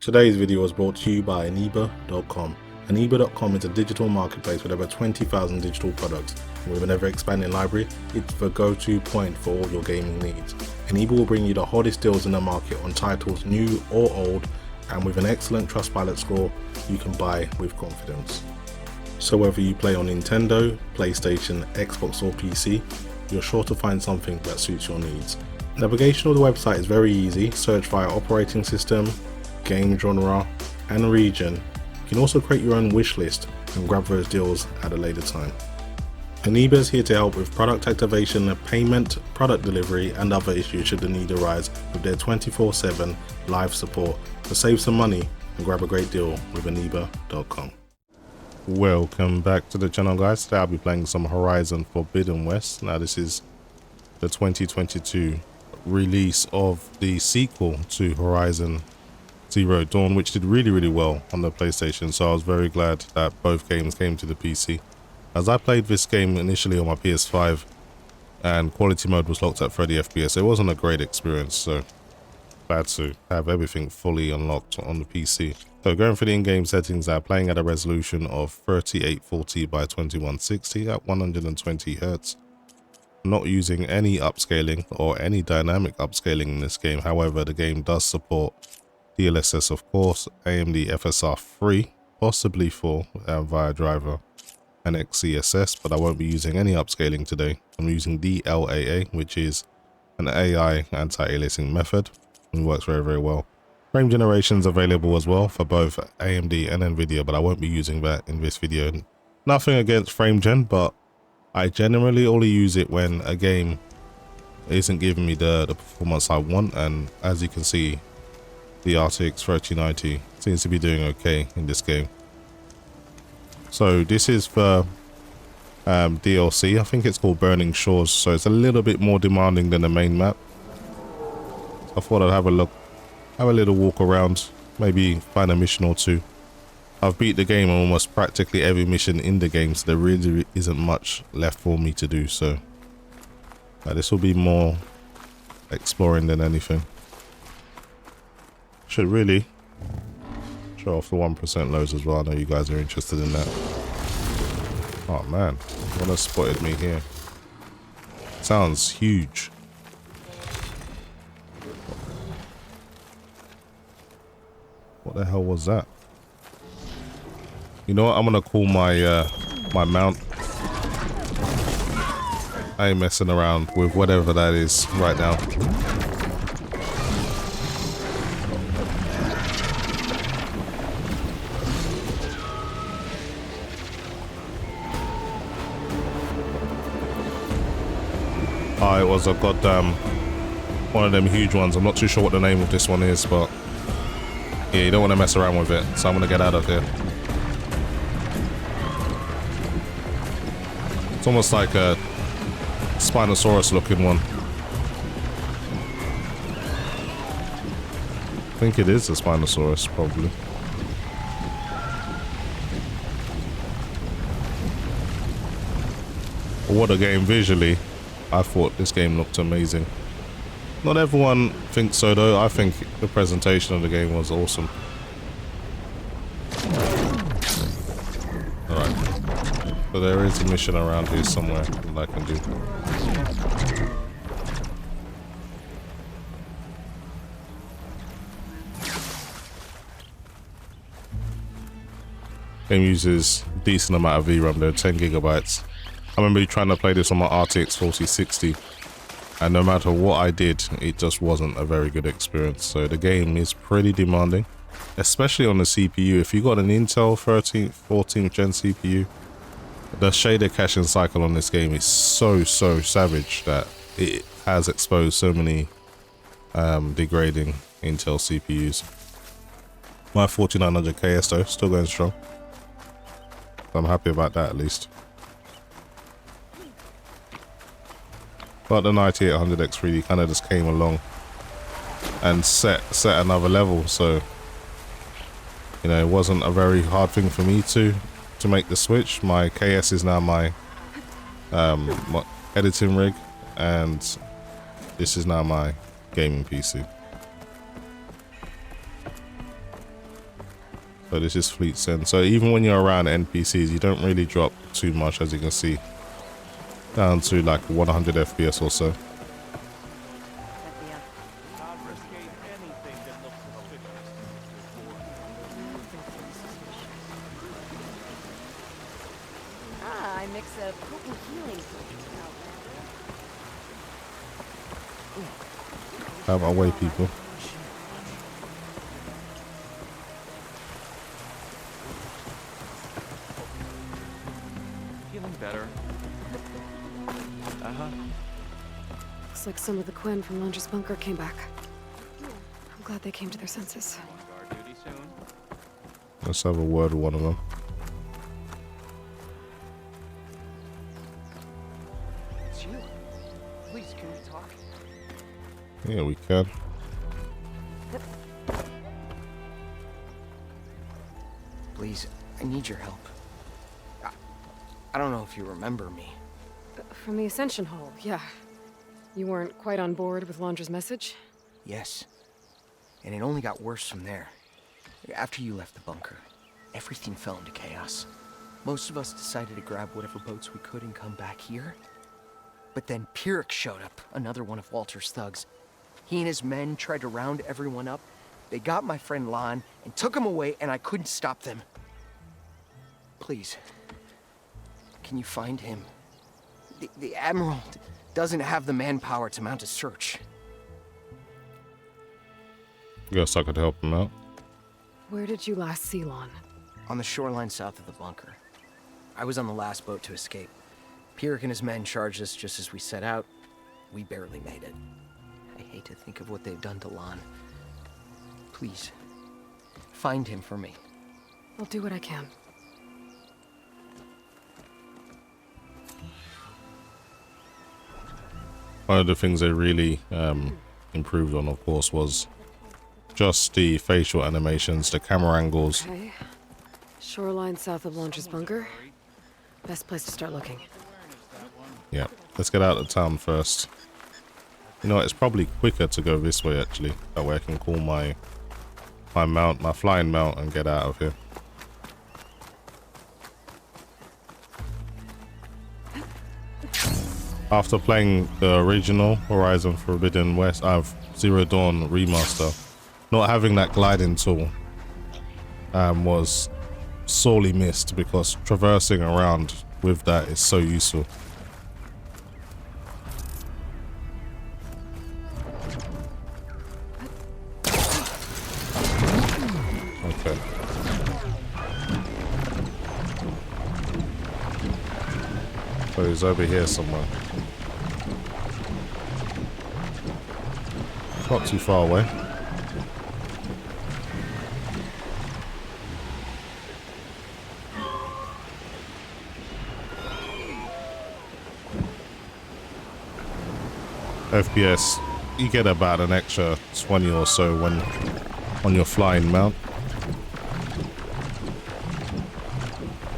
Today's video was brought to you by Aniba.com. Aniba.com is a digital marketplace with over 20,000 digital products. And with an ever-expanding library, it's the go-to point for all your gaming needs. Aniba will bring you the hottest deals in the market on titles new or old, and with an excellent Trustpilot score, you can buy with confidence. So whether you play on Nintendo, PlayStation, Xbox or PC, you're sure to find something that suits your needs. Navigation of the website is very easy. Search via operating system, game genre and region. You can also create your own wish list and grab those deals at a later time. Aniba is here to help with product activation, payment, product delivery and other issues should the need arise with their 24/7 live support. So save some money and grab a great deal with Aniba.com. Welcome back to the channel, guys. Today I'll be playing some Horizon Forbidden West. Now this is the 2022 release of the sequel to Horizon Zero Dawn, which did really well on the PlayStation, so I was very glad that both games came to the PC. As I played this game initially on my PS5 and quality mode was locked at 30 FPS, it wasn't a great experience, so glad to have everything fully unlocked on the PC. So going through the in-game settings, I'm playing at a resolution of 3840 by 2160 at 120 Hz. Not using any upscaling or any dynamic upscaling in this game. However, the game does support DLSS, of course, AMD FSR 3, possibly 4 via driver, and XESS, but I won't be using any upscaling today. I'm using DLAA, which is an AI anti-aliasing method, and works very well. Frame generations available as well for both AMD and Nvidia, but I won't be using that in this video. Nothing against frame gen, but I generally only use it when a game isn't giving me the performance I want, and as you can see, the RTX 3090 seems to be doing okay in this game. So this is for DLC. I think it's called Burning Shores, so it's a little bit more demanding than the main map. So I thought I'd have a look, have a little walk around, maybe find a mission or two. I've beat the game on almost practically every mission in the game, so there really isn't much left for me to do. So this will be more exploring than anything. Should really show off the 1% lows as well. I know you guys are interested in that. Oh man, one has spotted me here. Sounds huge. What the hell was that? You know what? I'm gonna call my my mount. I ain't messing around with whatever that is right now. Oh, it was a goddamn one of them huge ones. I'm not too sure what the name of this one is, but yeah, you don't want to mess around with it, so I'm gonna get out of here. It's almost like a Spinosaurus looking one. I think it is a Spinosaurus, probably. But what a game visually. I thought this game looked amazing. Not everyone thinks so though. I think the presentation of the game was awesome. Alright. So there is a mission around here somewhere that I can do. Game uses a decent amount of VRAM, there 10 gigabytes. I remember trying to play this on my RTX 4060, and no matter what I did, it just wasn't a very good experience. So the game is pretty demanding, especially on the CPU. If you got an Intel 13th, 14th gen CPU, the shader caching cycle on this game is so savage that it has exposed so many degrading Intel CPUs. My 4900 KS though, still going strong. I'm happy about that at least. But the 9800 X3D kind of just came along and set another level, so you know it wasn't a very hard thing for me to make the switch. My KS is now my editing rig, and this is now my gaming PC. So this is fleet send. So even when you're around NPCs, you don't really drop too much, as you can see. Down to like 100 FPS or so. I mix a potent healing. Out my way, people. Feeling better. Looks like some of the Quinn from Lunge's bunker came back. I'm glad they came to their senses. Guard duty soon. Let's have a word with one of them. It's you. Please, can we talk? Yeah, we can. Please, I need your help. I don't know if you remember me. From the Ascension Hall, yeah. You weren't quite on board with Lunge's message? Yes. And it only got worse from there. After you left the bunker, everything fell into chaos. Most of us decided to grab whatever boats we could and come back here. But then Pyrrhic showed up, another one of Walter's thugs. He and his men tried to round everyone up. They got my friend Lon and took him away, and I couldn't stop them. Please, can you find him? The Admiral doesn't have the manpower to mount a search. Guess I could help him out. Where did you last see Lon? On the shoreline south of the bunker. I was on the last boat to escape. Pyrrhic and his men charged us just as we set out. We barely made it. I hate to think of what they've done to Lon. Please, find him for me. I'll do what I can. One of the things they really improved on, of course, was just the facial animations, the camera angles. Okay. Shoreline south of Lunge's bunker. Best place to start looking. Yeah, let's get out of town first. You know what, it's probably quicker to go this way, actually. That way I can call my mount, my flying mount, and get out of here. After playing the original Horizon Forbidden West, Zero Dawn remaster, not having that gliding tool was sorely missed, because traversing around with that is so useful. Okay. So he's over here somewhere. Not too far away. FPS, you get about an extra 20 or so when on your flying mount.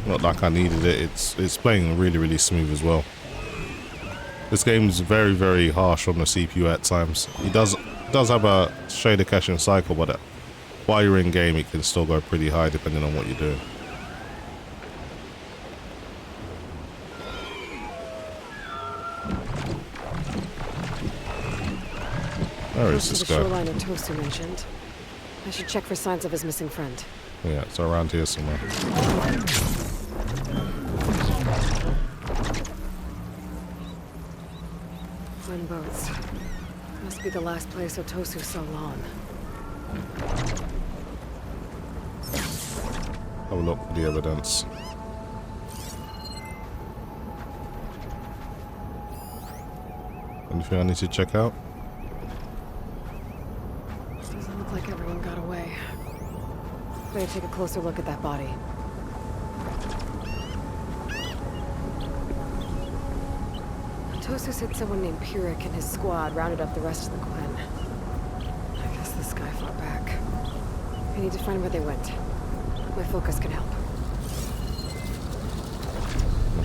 Not like I needed it. It's playing really, really smooth as well. This game's very, very harsh on the CPU at times. It does have a shader caching cycle, but while you're in game, it can still go pretty high depending on what you're doing. Where is this guy? The shoreline Tosu mentioned. I should check for signs of his missing friend. Yeah, it's around here somewhere. Twin boats. Must be the last place Otosu saw Lon. Have a look for the evidence. Anything I need to check out? Doesn't look like everyone got away. Better take a closer look at that body. Tosu said someone named Pyrrhic and his squad rounded up the rest of the Quinn. I guess this guy fought back. I need to find where they went. My focus can help.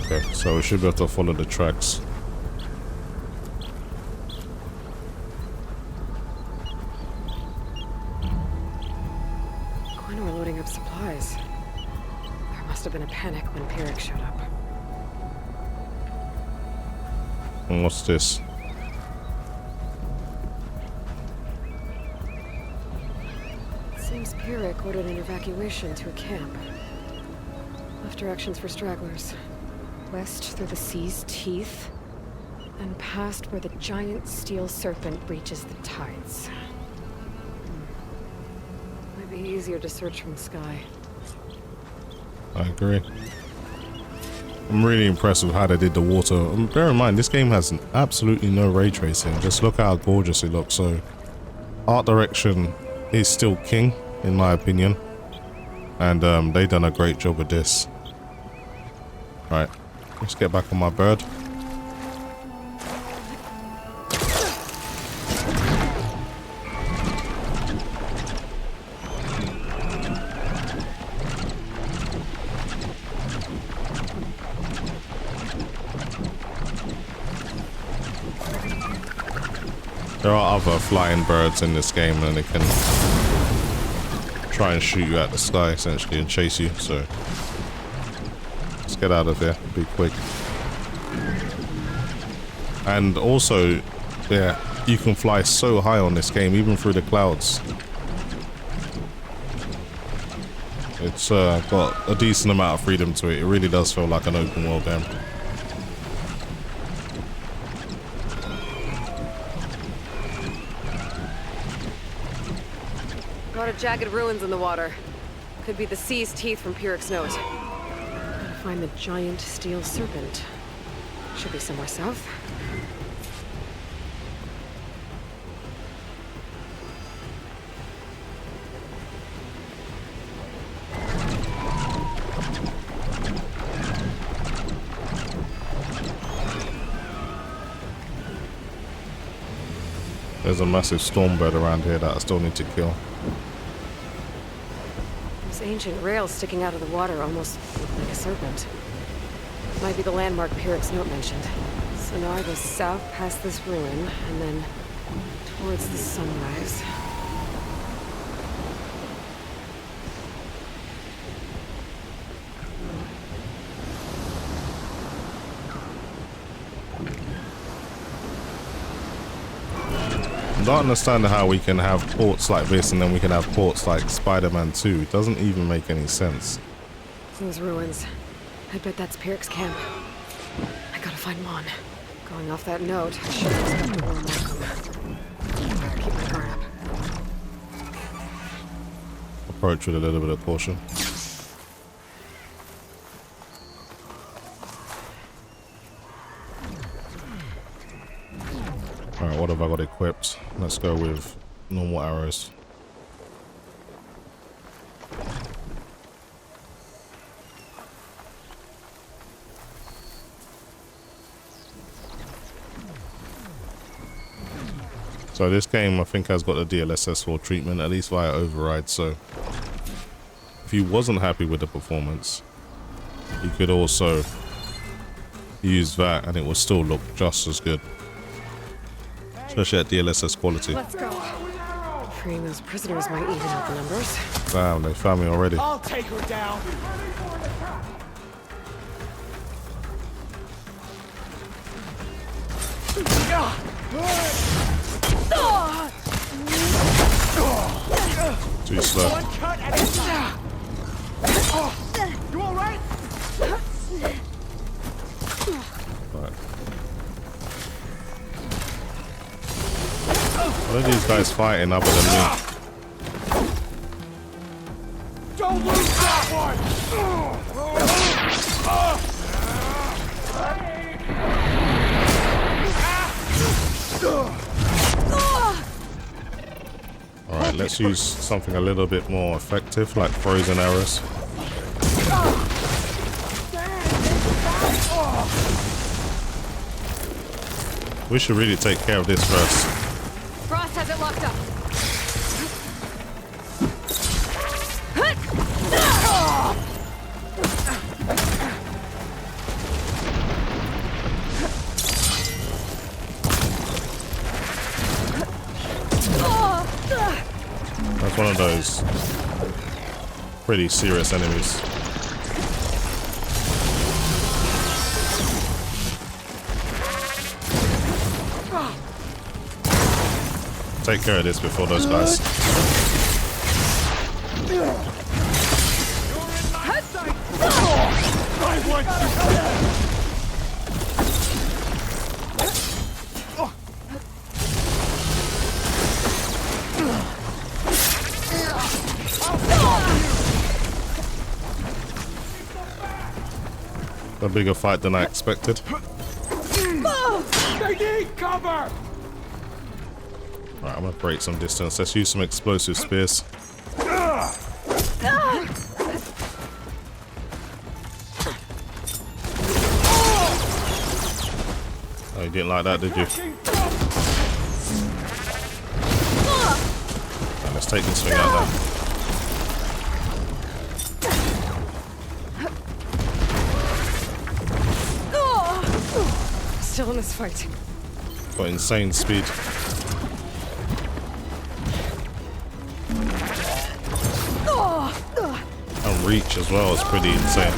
Okay, so we should be able to follow the tracks. Quinn When we're loading up supplies. There must have been a panic when Pyrrhic showed up. And what's this? Seems Pyrrhic ordered an evacuation to a camp. Left directions for stragglers. West through the sea's teeth, and past where the giant steel serpent reaches the tides. Might be easier to search from the sky. I agree. I'm really impressed with how they did the water. Bear in mind, this game has absolutely no ray tracing. Just look how gorgeous it looks. So, art direction is still king, in my opinion. And they done a great job with this. Right, let's get back on my bird. There are other flying birds in this game and they can try and shoot you out the sky essentially and chase you, so let's get out of here, be quick. And also, yeah, you can fly so high on this game, even through the clouds. It's got a decent amount of freedom to it. It really does feel like an open world game. A lot of jagged ruins in the water. Could be the sea's teeth from Pyrrhic's note. Gotta find the giant steel serpent. Should be somewhere south. There's a massive storm bird around here that I still need to kill. Those ancient rails sticking out of the water almost look like a serpent. Might be the landmark Pyrrhic's note mentioned. So now I go south past this ruin, and then towards the sunrise. I don't understand how we can have ports like this and then we can have ports like Spider-Man 2. It doesn't even make any sense. Those ruins. I bet that's Pyrrhic's camp. I gotta find Mon. Going off that note, I should expect a warm welcome. Better keep my guard up. Approach with a little bit of caution. Alright, what have I got equipped? Let's go with normal arrows. So this game I think has got the DLSS4 treatment, at least via override, so if you wasn't happy with the performance, you could also use that and it will still look just as good. Especially at DLSS quality. Let's go. Freeing those prisoners might even out the numbers. Damn, they found me already. I'll take her down. Too slow. One cut at a time. You all right? Right. What are these guys fighting other than me? Don't lose that one. Alright, let's use something a little bit more effective, like frozen arrows. We should really take care of this first. Frost has it locked up. That's one of those. Pretty serious enemies. Take care of this before those guys. A bigger fight than I expected. They need cover! Alright, I'm gonna break some distance. Let's use some explosive spears. Oh, you didn't like that, did you? Right, let's take this thing out there. Still in this fight. Got insane speed. And reach as well is pretty insane.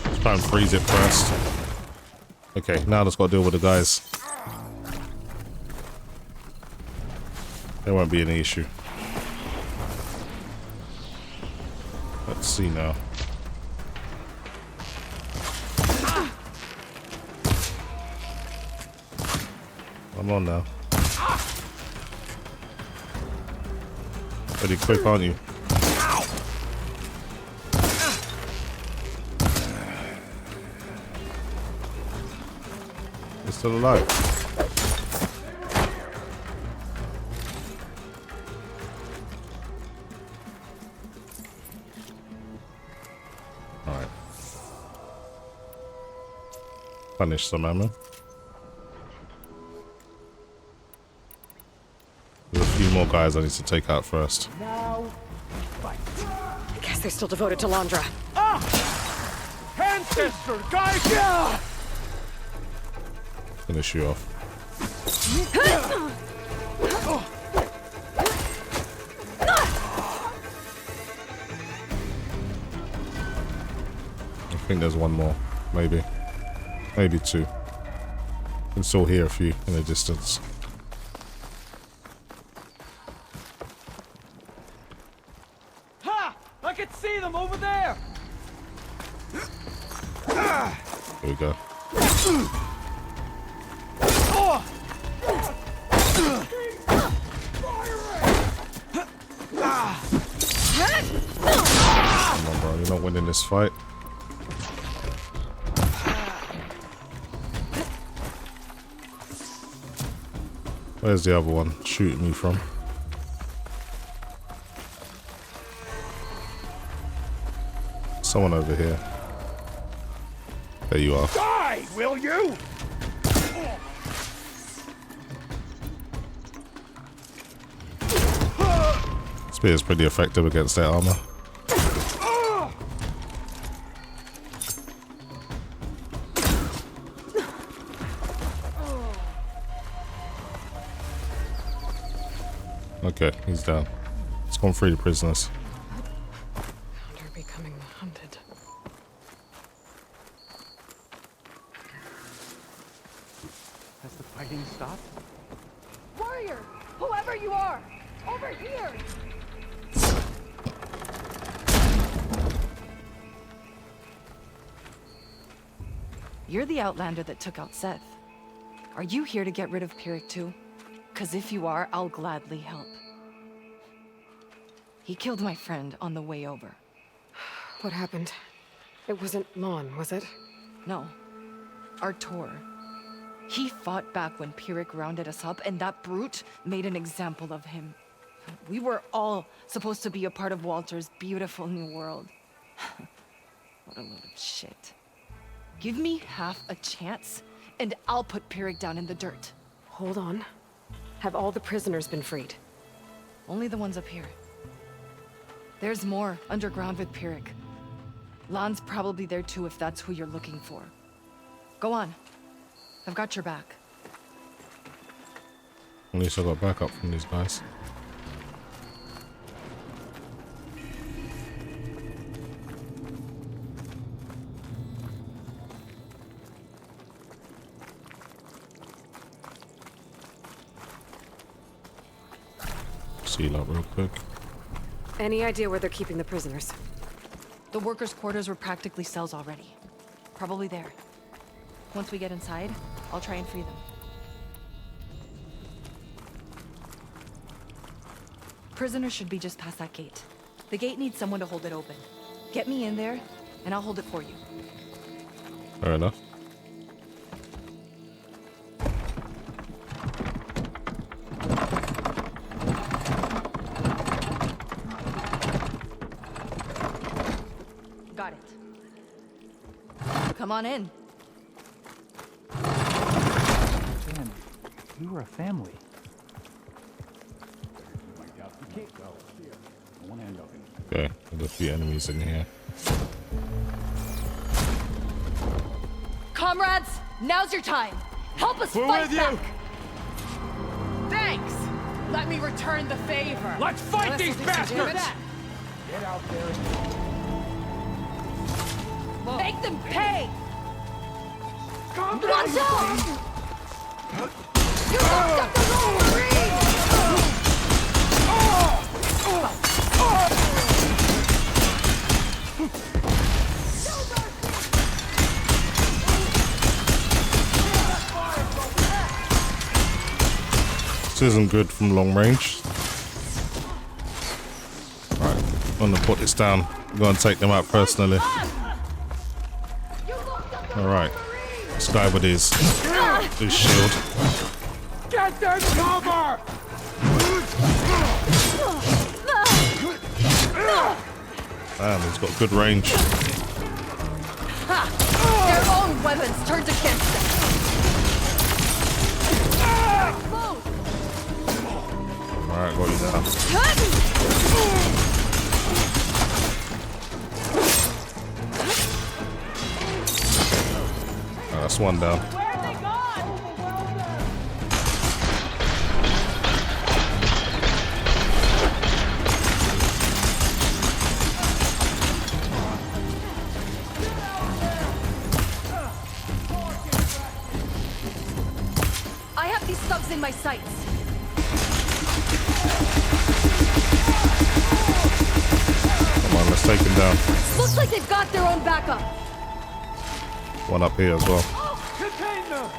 Let's try and freeze it first. Okay, now let's got to deal with the guys. There won't be any issue. Let's see now. Come on now. Pretty quick, aren't you? You're still alive. Alright. Punish some ammo. There's a few more guys I need to take out first. Now, fight. I guess they're still devoted to Landra. Ancestor, guys! Yeah! Finish you off. I think there's one more, maybe. Maybe two. You can still hear a few in the distance. Ha! I can see them over there! Here we go. Come on, bro. You're not winning this fight. Where's the other one shooting me from? Someone over here. There you are. Die, will you? Spear is pretty effective against that armor. Okay, he's down. Let's go and free the prisoners. They're becoming hunted. Has the fighting stopped? Warrior! Whoever you are! Over here! You're the Outlander that took out Seth. Are you here to get rid of Pyrrhic too? 'Cause if you are, I'll gladly help. He killed my friend on the way over. What happened? It wasn't Lon, was it? No, Artur. He fought back when Pyrrhic rounded us up, and that brute made an example of him. We were all supposed to be a part of Walter's beautiful new world. What a load of shit. Give me half a chance, and I'll put Pyrrhic down in the dirt. Hold on. Have all the prisoners been freed? Only the ones up here. There's more underground with Pyrrhic. Lan's probably there too if that's who you're looking for. Go on. I've got your back. At least I got backup from these guys. Seal up real quick. Any idea where they're keeping the prisoners? The workers' quarters were practically cells already. Probably there. Once we get inside, I'll try and free them. Prisoners should be just past that gate. The gate needs someone to hold it open. Get me in there, and I'll hold it for you. Fair enough. Got it. Come on in. Damn, we were a family. Okay, there's a few enemies in here. Comrades, now's your time. Help us fight back. Thanks. Let me return the favor. Let's fight these bastards! Get out there. Make them pay. Watch out! You locked up the wrong marine! This isn't good from long range. Alright, I'm gonna put this down. I'm gonna take them out personally. Alright, this guy with his shield. Get them cover! Damn, he's got good range. Their own weapons turned against them. Alright, got you down. That's one down. I have these subs in my sights. Come on, let's take him down. Looks like they've got their own backup. One up here as well. Contain them!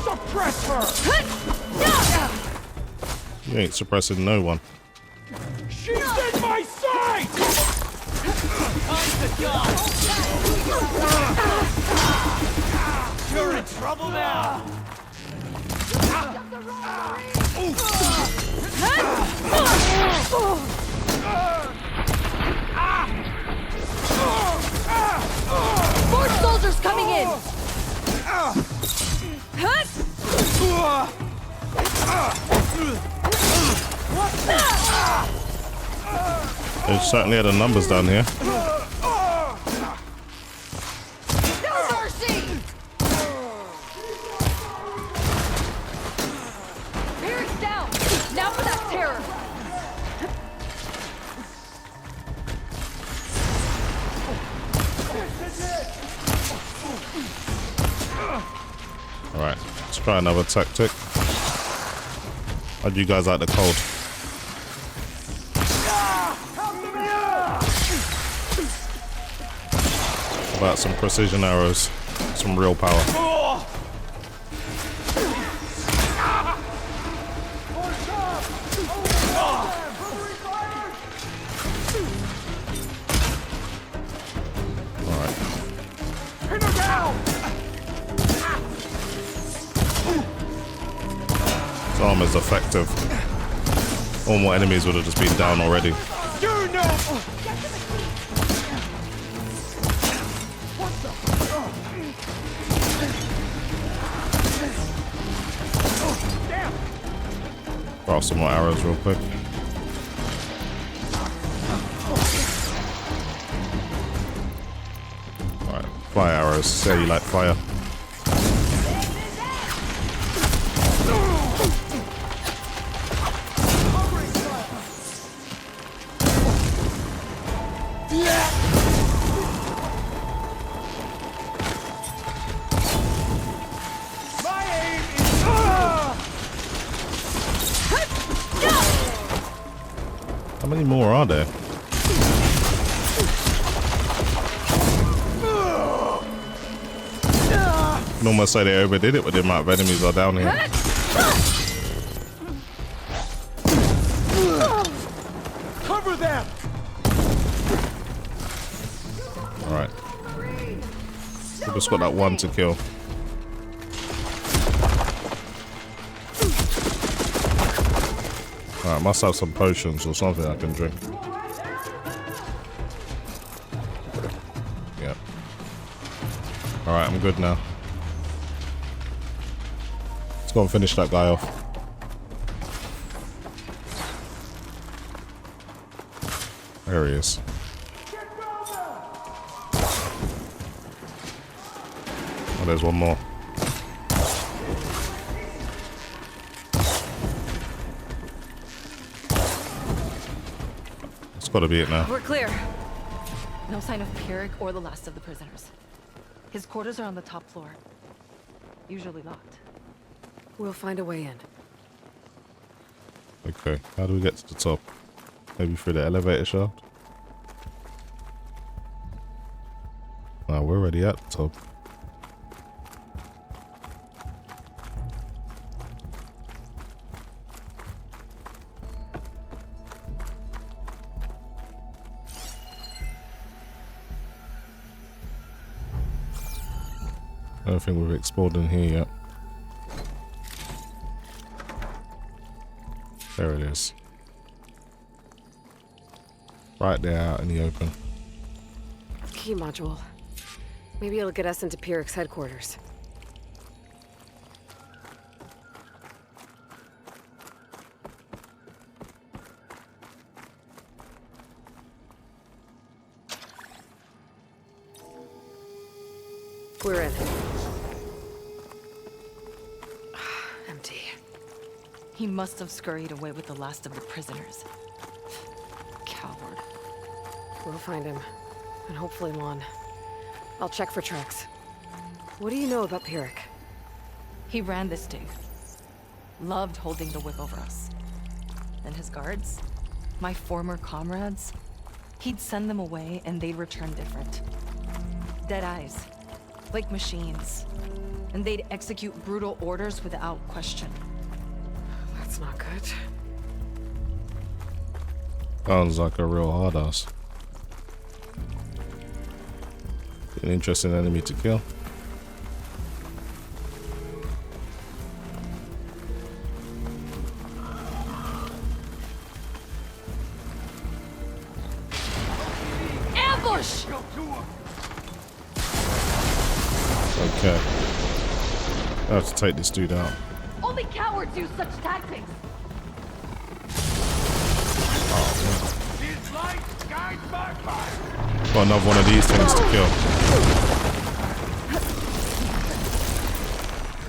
Suppress her! You ain't suppressing no one. She's in my sight! I'm the god! You're in trouble now! More soldiers coming in! They certainly had the numbers down here. No mercy! Barracks down! Now for that terror! Alright, let's try another tactic. How'd you guys like the cold? About some precision arrows, some real power. Alright. This armor's effective. All more enemies would have just been down already. Craft some more arrows real quick. Alright, fire arrows. Say you like fire. How many more are there? I'd almost say they overdid it with the amount of enemies are down here. Cover them! Alright. We just got that one to kill. Alright, must have some potions or something I can drink. Yeah. Alright, I'm good now. Let's go and finish that guy off. There he is. Oh, there's one more. That's gotta be it now. We're clear. No sign of Pyrrhic or the last of the prisoners. His quarters are on the top floor. Usually locked. We'll find a way in. Okay, how do we get to the top? Maybe through the elevator shaft? Wow, we're already at the top. I don't think we've explored in here yet. There it is. Right there out in the open. Key module. Maybe it'll get us into Pyrrhic's headquarters. We're in. Empty. He must have scurried away with the last of the prisoners. Coward. We'll find him. And hopefully Lon. I'll check for tracks. What do you know about Pyrrhic? He ran this dig. Loved holding the whip over us. And his guards? My former comrades? He'd send them away and they'd return different. Dead eyes. Like machines. And they'd execute brutal orders without question. That's not good. Sounds like a real hard ass. An interesting enemy to kill. Ambush! Okay. I have to take this dude out. Only cowards use such tactics. Got another one of these things to kill.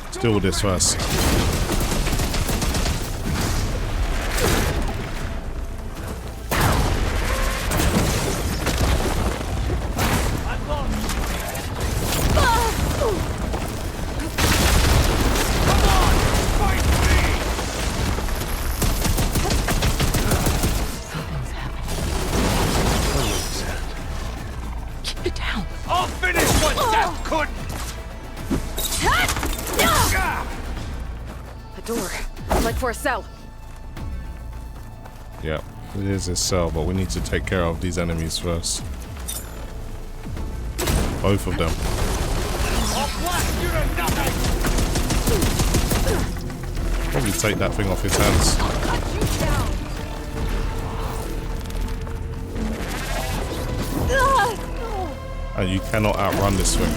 Let's deal with this first. For a cell. Yeah, it is a cell, but we need to take care of these enemies first. Both of them. Probably take that thing off his hands. And you cannot outrun this thing.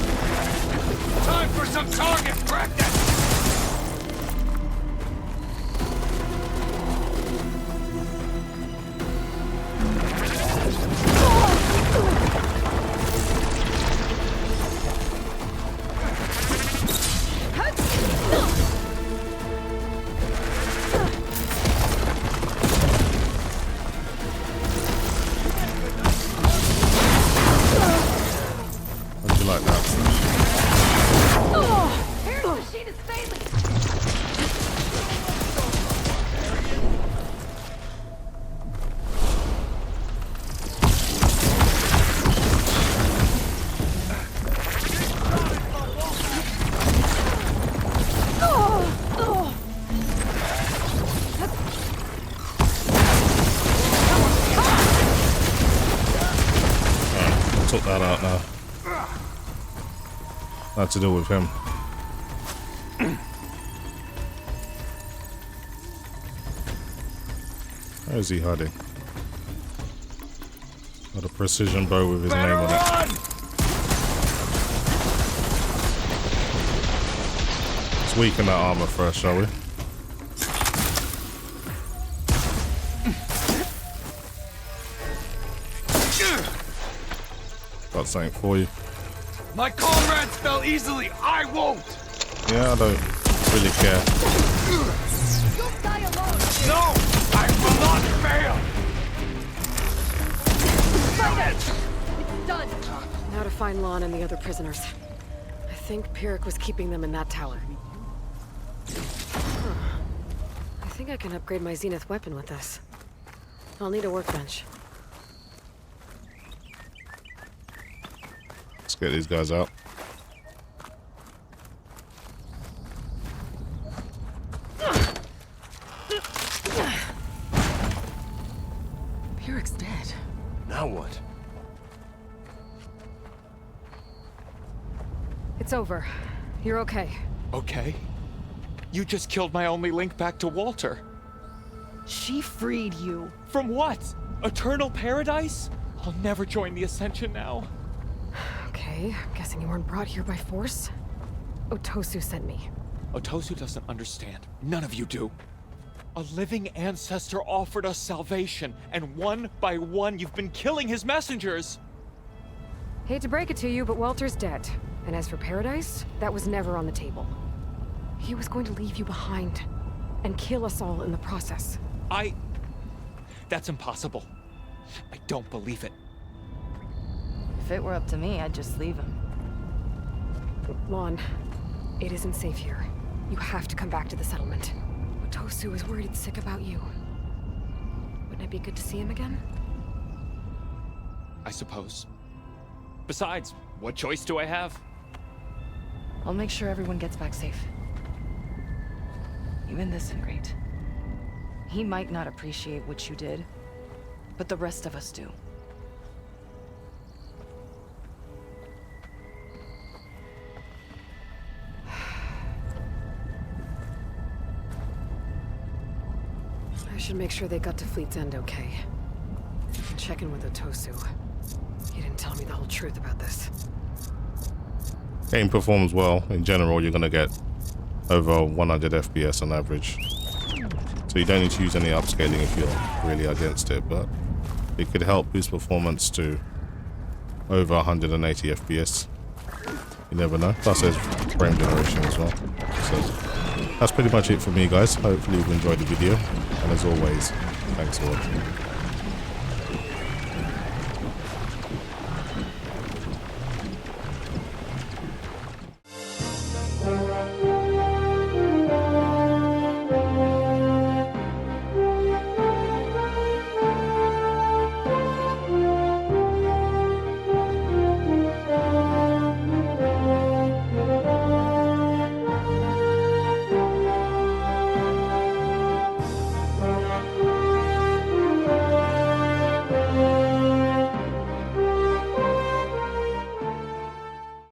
Time for some target practice! sort that out now. I had to deal with him. Where is he hiding? Got a precision bow with his name on it. Let's weaken that armor first, shall we? Got something for you. My comrades fell easily. I won't. Yeah, I don't really care. You'll die alone. No, I will not fail. Fight it. It's done. Now to find Lon and the other prisoners. I think Pyrrhic was keeping them in that tower. Huh. I think I can upgrade my Zenith weapon with this. I'll need a workbench. Let's get these guys out. Pyrrhic's dead. Now what? It's over. You're okay. Okay. You just killed my only link back to Walter. She freed you. From what? Eternal paradise? I'll never join the Ascension now. Okay, I'm guessing you weren't brought here by force. Otosu sent me. Otosu doesn't understand. None of you do. A living ancestor offered us salvation, and one by one you've been killing his messengers. Hate to break it to you, but Walter's dead. And as for paradise, that was never on the table. He was going to leave you behind and kill us all in the process. That's impossible. I don't believe it. If it were up to me, I'd just leave him. Lon, it isn't safe here. You have to come back to the settlement. Otosu is worried and sick about you. Wouldn't it be good to see him again? I suppose. Besides, what choice do I have? I'll make sure everyone gets back safe. Even this ingrate. He might not appreciate what you did, but the rest of us do. I should make sure they got to Fleet's End okay. And check in with Otosu. He didn't tell me the whole truth about this. Game performs well. In general, you're going to get over 100 FPS on average. So you don't need to use any upscaling if you're really against it, but it could help boost performance to over 180 FPS. You never know. Plus there's frame generation as well. So that's pretty much it for me, guys. Hopefully you've enjoyed the video. And as always, thanks for watching.